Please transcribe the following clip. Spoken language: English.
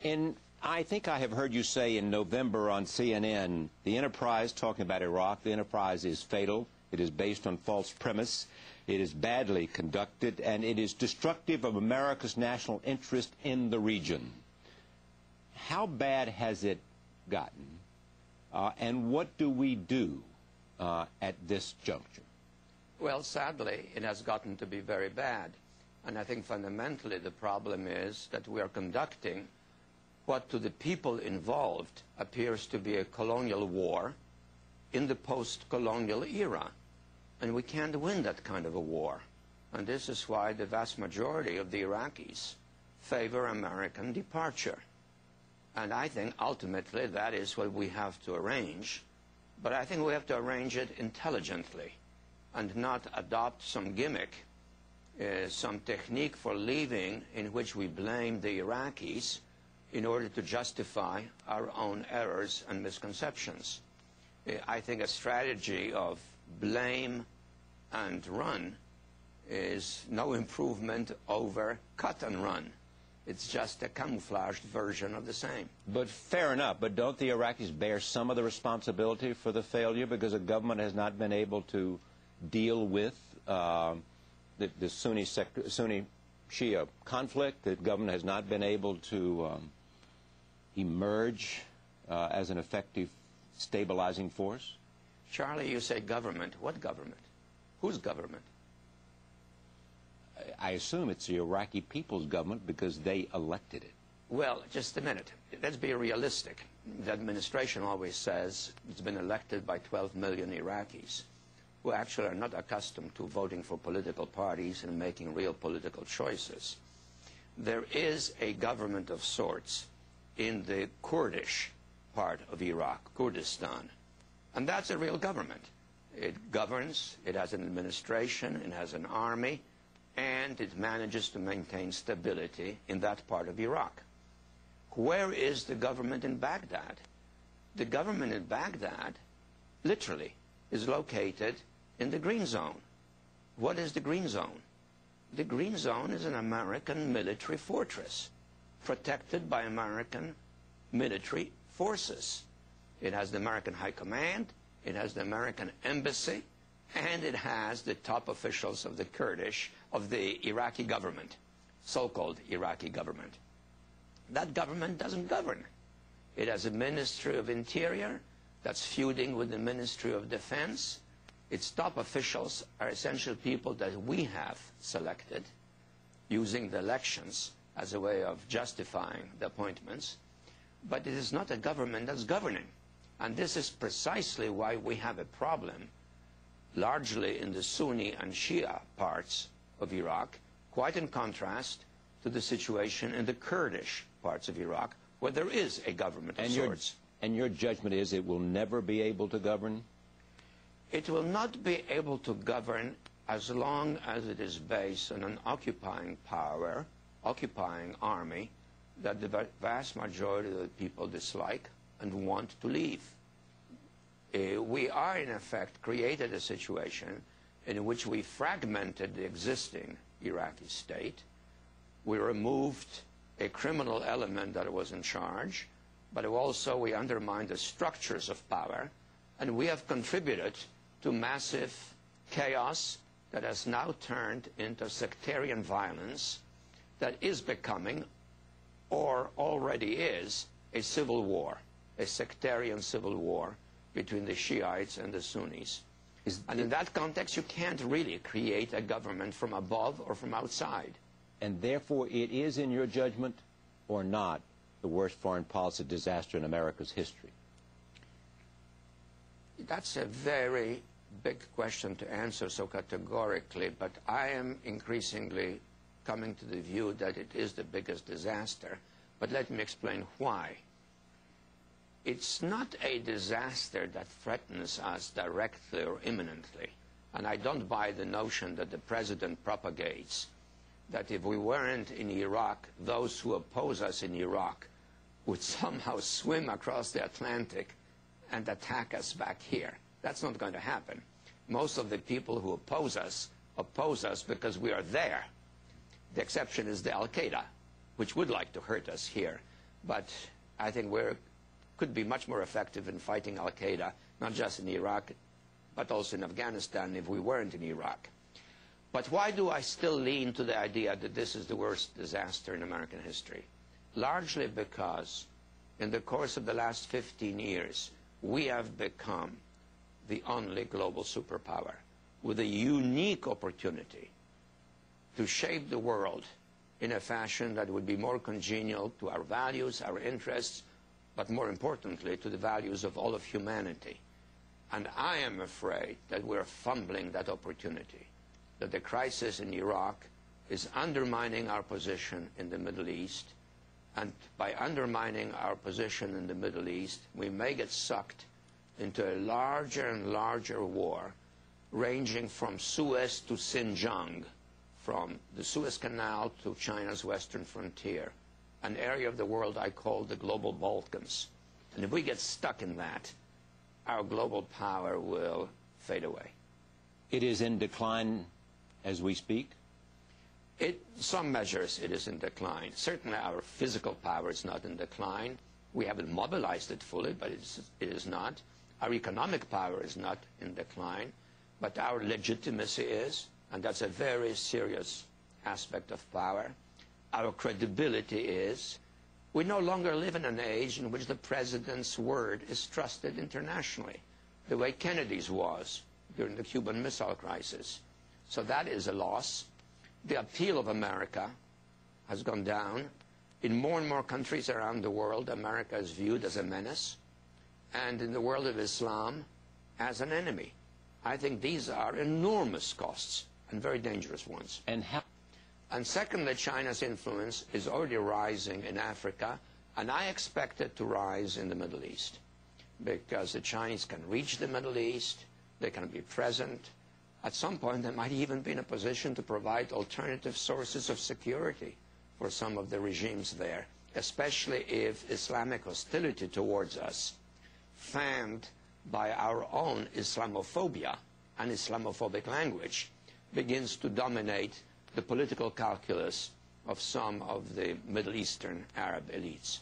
I think I have heard you say in November on CNN, the enterprise, talking about Iraq, the enterprise is fatal. It is based on false premise. It is badly conducted, and it is destructive of America's national interest in the region. How bad has it gotten, and what do we do at this juncture? Well, sadly, it has gotten to be very bad. And I think fundamentally the problem is that we are conducting what to the people involved appears to be a colonial war in the post-colonial era. And we can't win that kind of a war. And this is why the vast majority of the Iraqis favor American departure. And I think ultimately that is what we have to arrange. But I think we have to arrange it intelligently and not adopt some gimmick, some technique for leaving in which we blame the Iraqis in order to justify our own errors and misconceptions. I think a strategy of blame and run is no improvement over cut and run. It's just a camouflaged version of the same. But fair enough, but don't the Iraqis bear some of the responsibility for the failure because the government has not been able to deal with the Sunni-Shia conflict? The government has not been able to emerge as an effective stabilizing force? Charlie, you say government. What government? Whose government? I assume it's the Iraqi people's government because they elected it. Well, just a minute. Let's be realistic. The administration always says it's been elected by 12 million Iraqis who actually are not accustomed to voting for political parties and making real political choices. There is a government of sorts in the Kurdish part of Iraq, Kurdistan, and that's a real government. It governs, it has an administration, it has an army, and it manages to maintain stability in that part of Iraq. Where is the government in Baghdad? The government in Baghdad, literally, is located in the Green Zone. What is the Green Zone? The Green Zone is an American military fortress protected by American military forces. It has the American High Command, it has the American Embassy, and it has the top officials of the Iraqi government, so-called Iraqi government. That government doesn't govern. It has a Ministry of Interior that's feuding with the Ministry of Defense. Its top officials are essentially people that we have selected using the elections as a way of justifying the appointments. But it is not a government that's governing. And this is precisely why we have a problem, largely in the Sunni and Shia parts of Iraq, quite in contrast to the situation in the Kurdish parts of Iraq, where there is a government of sorts. And your judgment is it will never be able to govern? It will not be able to govern as long as it is based on an occupying power, occupying army, that the vast majority of the people dislike and want to leave. We are, in effect, created a situation in which we fragmented the existing Iraqi state. We removed a criminal element that was in charge, but also we undermined the structures of power, and we have contributed to massive chaos that has now turned into sectarian violence that is becoming, or already is, a civil war, a sectarian civil war between the Shiites and the Sunnis. And in that context, you can't really create a government from above or from outside. And therefore, it is, in your judgment, or not, the worst foreign policy disaster in America's history? That's a very big question to answer so categorically, but I am increasingly coming to the view that it is the biggest disaster. But let me explain why. It's not a disaster that threatens us directly or imminently. And I don't buy the notion that the president propagates, that if we weren't in Iraq, those who oppose us in Iraq would somehow swim across the Atlantic and attack us back here. That's not going to happen. Most of the people who oppose us because we are there. The exception is the Al-Qaeda, which would like to hurt us here. but I think we could be much more effective in fighting al-Qaeda, not just in Iraq, but also in Afghanistan if we weren't in Iraq. But why do I still lean to the idea that this is the worst disaster in American history? Largely because in the course of the last 15 years, we have become the only global superpower with a unique opportunity to shape the world in a fashion that would be more congenial to our values, our interests, but more importantly, to the values of all of humanity. And I am afraid that we're fumbling that opportunity, that the crisis in Iraq is undermining our position in the Middle East, and by undermining our position in the Middle East, we may get sucked into a larger and larger war, ranging from Suez to Xinjiang, from the Suez Canal to China's western frontier, an area of the world I call the global Balkans. And if we get stuck in that, our global power will fade away. It is in decline as we speak? Some measures it is in decline. Certainly our physical power is not in decline. We haven't mobilized it fully, but it is not. Our economic power is not in decline, but our legitimacy is, and that's a very serious aspect of power. Our credibility is. We no longer live in an age in which the president's word is trusted internationally, the way Kennedy's was during the Cuban Missile Crisis. So that is a loss. The appeal of America has gone down. In more and more countries around the world, America is viewed as a menace, and in the world of Islam, as an enemy. I think these are enormous costs and very dangerous ones. And secondly, China's influence is already rising in Africa, and I expect it to rise in the Middle East, because the Chinese can reach the Middle East, they can be present. At some point, they might even be in a position to provide alternative sources of security for some of the regimes there, especially if Islamic hostility towards us, fanned by our own Islamophobia and Islamophobic language, begins to dominate the political calculus of some of the Middle Eastern Arab elites.